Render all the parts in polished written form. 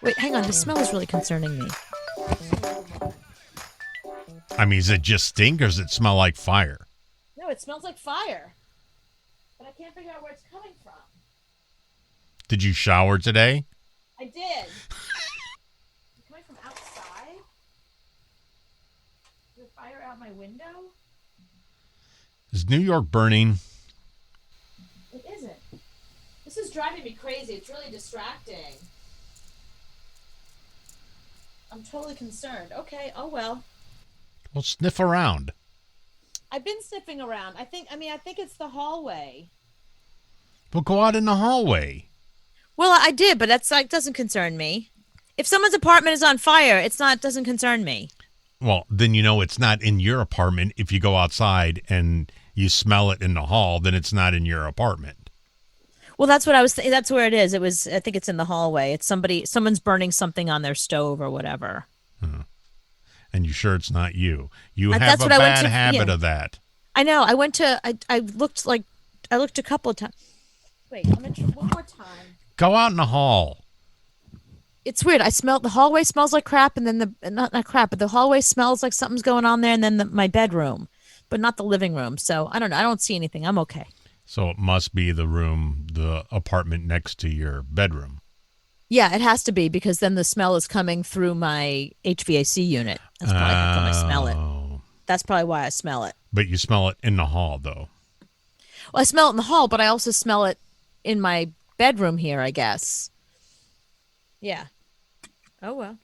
Wait, hang on. The smell is really concerning me. I mean, does it just stink or does it smell like fire? No, it smells like fire. But I can't figure out where it's coming from. Did you shower today? I did. It's coming from outside? Is there fire out my window? Is New York burning? It isn't. This is driving me crazy. It's really distracting. I'm totally concerned. Okay, oh well. Well, sniff around. I've been sniffing around. I think it's the hallway. Well, go out in the hallway. Well, I did, but that's like doesn't concern me. If someone's apartment is on fire, doesn't concern me. Well, then you know it's not in your apartment. If you go outside and you smell it in the hall, then it's not in your apartment. Well, that's what I was that's where it is. I think it's in the hallway. It's someone's burning something on their stove or whatever. And you sure it's not you? You have that's a what I went bad to, habit yeah. of that. I know. I looked a couple of times. Wait, I'm going to try one more time. Go out in the hall. It's weird. The hallway smells like crap, and then not crap, but the hallway smells like something's going on there, and then my bedroom, but not the living room. So I don't know. I don't see anything. I'm okay. So it must be the apartment next to your bedroom. Yeah, it has to be because then the smell is coming through my HVAC unit. That's probably how come I smell it. That's probably why I smell it. But you smell it in the hall, though. Well, I smell it in the hall, but I also smell it in my bedroom here, I guess. Yeah. Oh, well.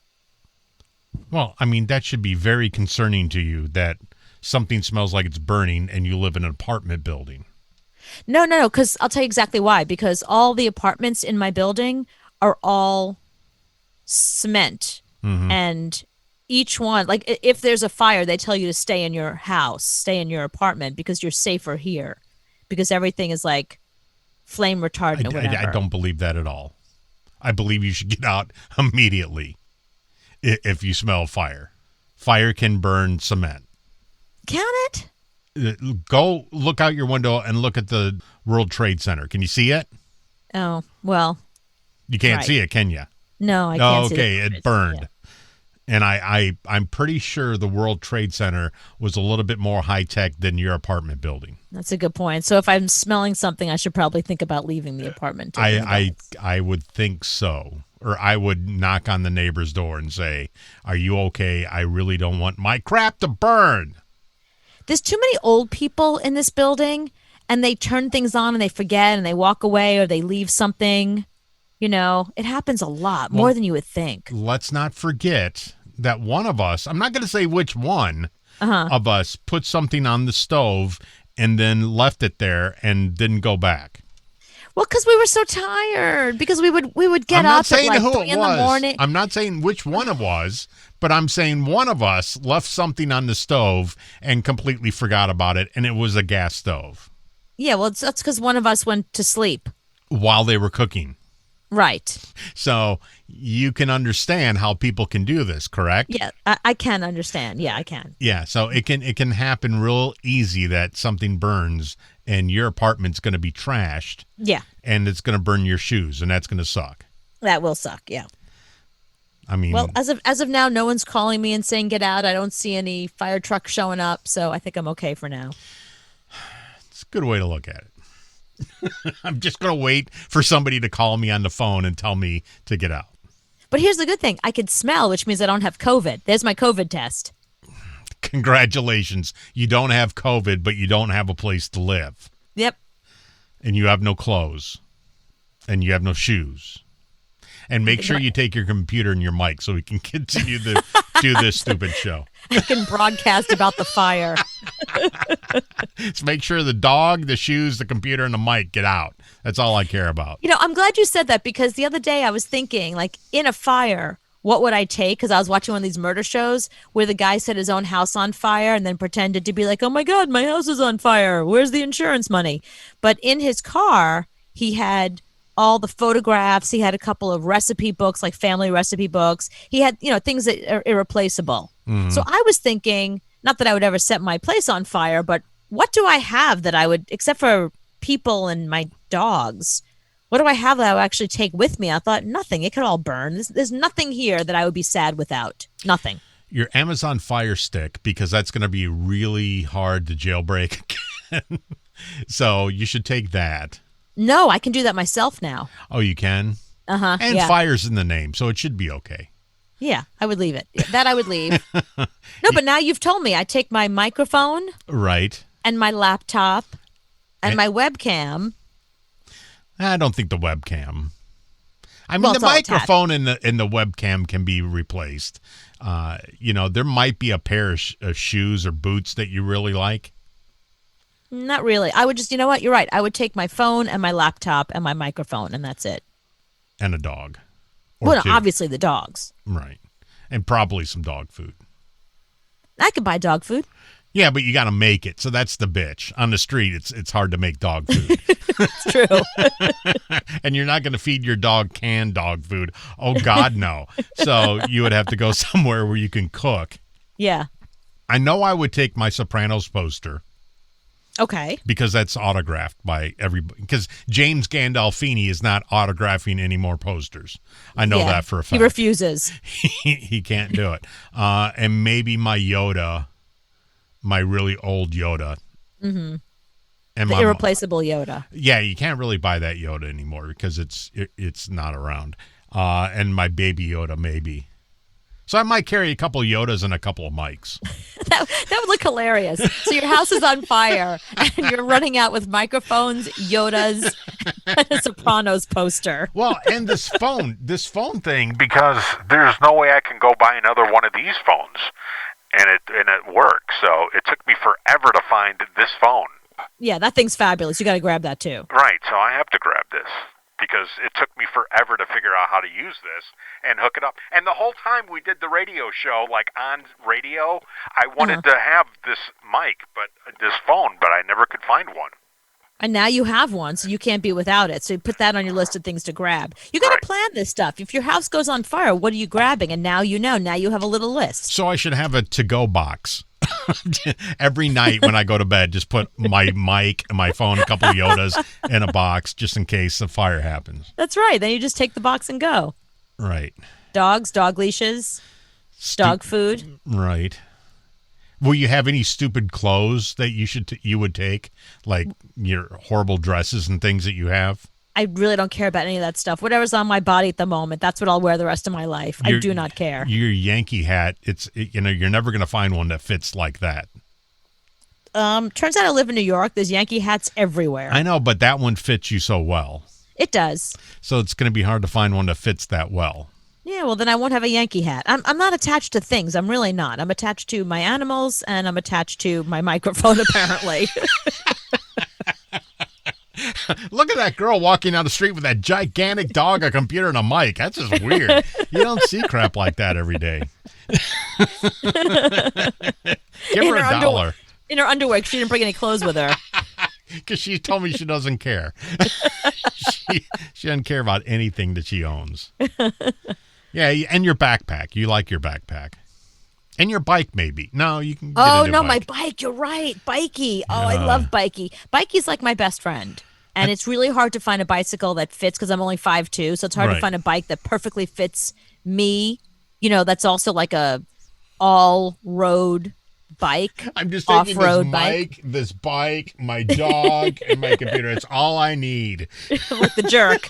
Well, I mean, that should be very concerning to you that something smells like it's burning and you live in an apartment building. No, because I'll tell you exactly why. Because all the apartments in my building are all cement. Mm-hmm. And each one, like if there's a fire, they tell you to stay in your house, stay in your apartment because you're safer here. Because everything is like flame retardant or whatever. I don't believe that at all. I believe you should get out immediately if you smell fire. Fire can burn cement. Can it? Go look out your window and look at the World Trade Center. Can you see it? Oh, well. You can't see it, can you? No, I can't see it. Okay, it burned. Yeah. And I'm pretty sure the World Trade Center was a little bit more high-tech than your apartment building. That's a good point. So if I'm smelling something, I should probably think about leaving the apartment. I would think so. Or I would knock on the neighbor's door and say, are you okay? I really don't want my crap to burn. There's too many old people in this building, and they turn things on and they forget and they walk away or they leave something. You know, it happens a lot, more than you would think. Let's not forget that one of us, I'm not going to say which one of us, put something on the stove and then left it there and didn't go back. Well, because we were so tired. Because we would get up at like 3 in the morning. I'm not saying which one it was, but I'm saying one of us left something on the stove and completely forgot about it, and it was a gas stove. Yeah, well, that's because one of us went to sleep. While they were cooking. Right. So you can understand how people can do this, correct? Yeah, I can understand. Yeah, I can. Yeah, so it can happen real easy that something burns and your apartment's going to be trashed. Yeah. And it's going to burn your shoes, and that's going to suck. That will suck, yeah. I mean, well, as of now, no one's calling me and saying get out. I don't see any fire trucks showing up, so I think I'm okay for now. It's a good way to look at it. I'm just going to wait for somebody to call me on the phone and tell me to get out. But here's the good thing. I can smell, which means I don't have COVID. There's my COVID test. Congratulations. You don't have COVID, but you don't have a place to live. Yep. And you have no clothes. And you have no shoes. And make sure you take your computer and your mic so we can continue to do this stupid show. I can broadcast about the fire. Just make sure the dog, the shoes, the computer, and the mic get out. That's all I care about. You know, I'm glad you said that because the other day I was thinking, like, in a fire, what would I take? Because I was watching one of these murder shows where the guy set his own house on fire and then pretended to be like, oh, my God, my house is on fire. Where's the insurance money? But in his car, he had all the photographs. He had a couple of recipe books, like family recipe books. He had, you know, things that are irreplaceable. Mm-hmm. So I was thinking, not that I would ever set my place on fire, but what do I have that I would, except for people and my dogs, what do I have that I would actually take with me? I thought nothing. It could all burn. There's nothing here that I would be sad without. Nothing. Your Amazon Fire Stick, because that's going to be really hard to jailbreak again. So you should take that. No, I can do that myself now. Oh, you can? Uh-huh. And yeah. fire's in the name, so it should be okay. Yeah, I would leave it. That I would leave. No, but now you've told me I take my microphone Right. and my laptop and And- my webcam. I don't think the webcam. I mean, Well, the it's all attached. microphone and the webcam can be replaced. There might be a pair of shoes or boots that you really like. Not really. I would just, you know what? You're right. I would take my phone and my laptop and my microphone, and that's it. And a dog. Or Well, no, two. obviously the dogs. Right. And probably some dog food. I could buy dog food. Yeah, but you got to make it. So that's the bitch. On the street, it's hard to make dog food. It's true. And you're not going to feed your dog canned dog food. Oh, God, no. So you would have to go somewhere where you can cook. Yeah. I know I would take my Sopranos poster Okay. because that's autographed by everybody. Because James Gandolfini is not autographing any more posters. I know Yeah. that for a fact. He refuses. He can't do it. And maybe my Yoda, my really old Yoda. Mm-hmm. And The irreplaceable Yoda. yeah, you can't really buy that Yoda anymore because it's not around. And my baby Yoda, maybe. So I might carry a couple Yodas and a couple of mics. That would look hilarious. So your house is on fire, and you're running out with microphones, Yodas, and a Sopranos poster. Well, and this phone thing, because there's no way I can go buy another one of these phones, and it works. So it took me forever to find this phone. Yeah, that thing's fabulous. You got to grab that too. Right, so I have to grab this because it took me forever to figure out how to use this and hook it up. And the whole time we did the radio show, like on radio, I wanted to have this mic, this phone, but I never could find one. And now you have one, so you can't be without it. So you put that on your list of things to grab. You got to Right. plan this stuff. If your house goes on fire, what are you grabbing? And now you know. Now you have a little list. So I should have a to-go box. Every night when I go to bed, just put my mic and my phone, a couple of Yodas in a box just in case the fire happens. That's right. Then you just take the box and go. Right. Dogs, dog leashes, dog food. Right. Will you have any stupid clothes that you would take, like your horrible dresses and things that you have? I really don't care about any of that stuff. Whatever's on my body at the moment, that's what I'll wear the rest of my life. I do not care. Your Yankee hat, you're never going to find one that fits like that. Turns out I live in New York. There's Yankee hats everywhere. I know, but that one fits you so well. It does. So it's going to be hard to find one that fits that well. Yeah, well, then I won't have a Yankee hat. I'm not attached to things. I'm really not. I'm attached to my animals, and I'm attached to my microphone, apparently. Look at that girl walking down the street with that gigantic dog, a computer, and a mic. That's just weird. You don't see crap like that every day. Give her a dollar. In her underwear, 'cause she didn't bring any clothes with her. Because she told me she doesn't care. She doesn't care about anything that she owns. Yeah, and your backpack. You like your backpack. And your bike, maybe. No, you can get Oh, a new no, bike. my bike. You're right. Bikey. Oh, I love Bikey. Bikey's like my best friend. And it's really hard to find a bicycle that fits because I'm only 5'2". So it's hard Right. to find a bike that perfectly fits me. You know, that's also like a all-road bike. I'm just thinking off-road this bike. mic, this bike, my dog, and my computer. It's all I need. Like the jerk.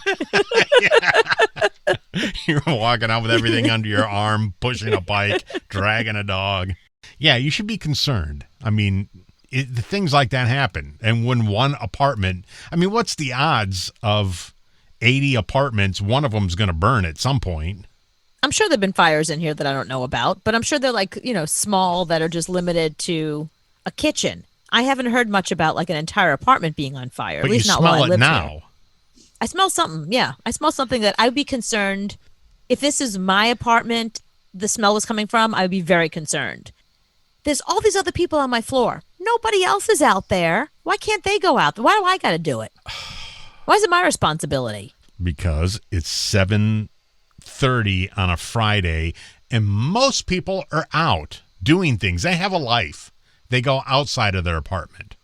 You're walking out with everything under your arm, pushing a bike, dragging a dog. Yeah, you should be concerned. I mean, things like that happen. And when one apartment, I mean, what's the odds of 80 apartments, one of them's going to burn at some point? I'm sure there've been fires in here that I don't know about, but I'm sure they're like, you know, small that are just limited to a kitchen. I haven't heard much about like an entire apartment being on fire. But at least you not while I smell it live now. here. I smell something. Yeah, I smell something that I would be concerned if this is my apartment. The smell was coming from. I would be very concerned. There's all these other people on my floor. Nobody else is out there. Why can't they go out? Why do I got to do it? Why is it my responsibility? Because it's 7:30 on a Friday, and most people are out doing things. They have a life. They go outside of their apartment.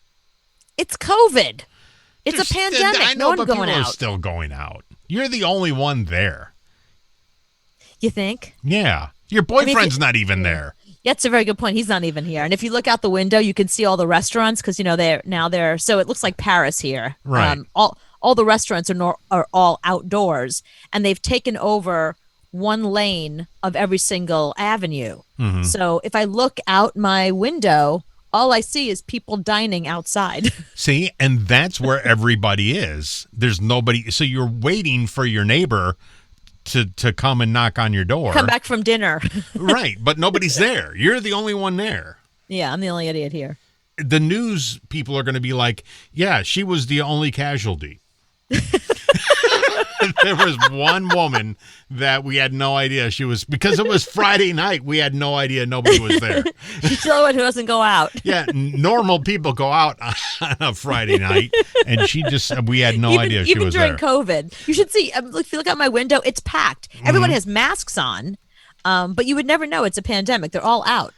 It's COVID. It's There's a pandemic. I know, no but one going people are out. still going out. You're the only one there. You think? Yeah. Your boyfriend's not even there. That's a very good point. He's not even here. And if you look out the window, you can see all the restaurants because they're so it looks like Paris here. Right. All the restaurants are all outdoors, and they've taken over one lane of every single avenue. Mm-hmm. So if I look out my window, all I see is people dining outside. See, and that's where everybody is. There's nobody. So you're waiting for your neighbor to come and knock on your door. Come back from dinner. Right, but nobody's there. You're the only one there. Yeah, I'm the only idiot here. The news people are going to be like, yeah, she was the only casualty. There was one woman that we had no idea she was, because it was Friday night, we had no idea nobody was there. She's the only one who doesn't go out. Yeah, normal people go out on a Friday night, and we had no idea she was there. Even during COVID. You should see, if you look out my window, it's packed. Everyone has masks on, but you would never know it's a pandemic. They're all out.